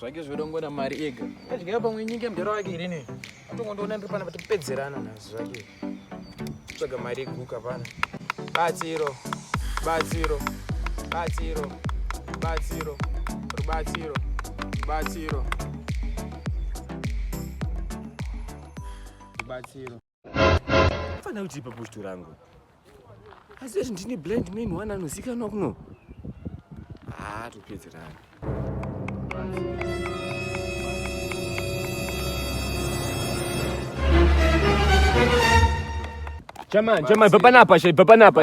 zvake zvodongona mari ega. Adya pamwe nyinge mudhara wake irini. Atongondoona ndiri pana patipedzerana nazo zvake. Tsvaga mari iguka pana. Batsiro. Fana kuti ipa posto rangu. Asi ndine blind man wana anozikanwa kuno. Topedzerana. Chama papanapa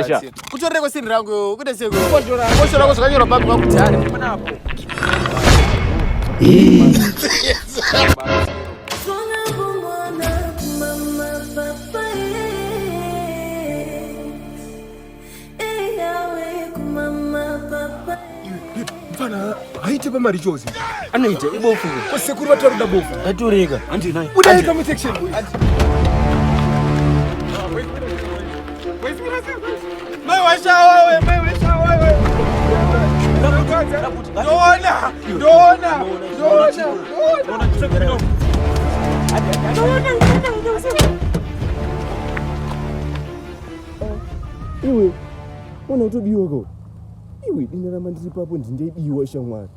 sha. Kutoreko sini rangu kude seko. Posho rangu zvakanyorwa bhagu vakutari panapo. Mfana haite pamari chose. Anoita ibofu. Kosekuru vataruda bofu. Atoreka. Andi nayi. Udaika mu section. Mai washa wewe. Ndona. Iwe, unotobiwa ko. Iwe dinara mandiri papo ndindeibiwa shamwari.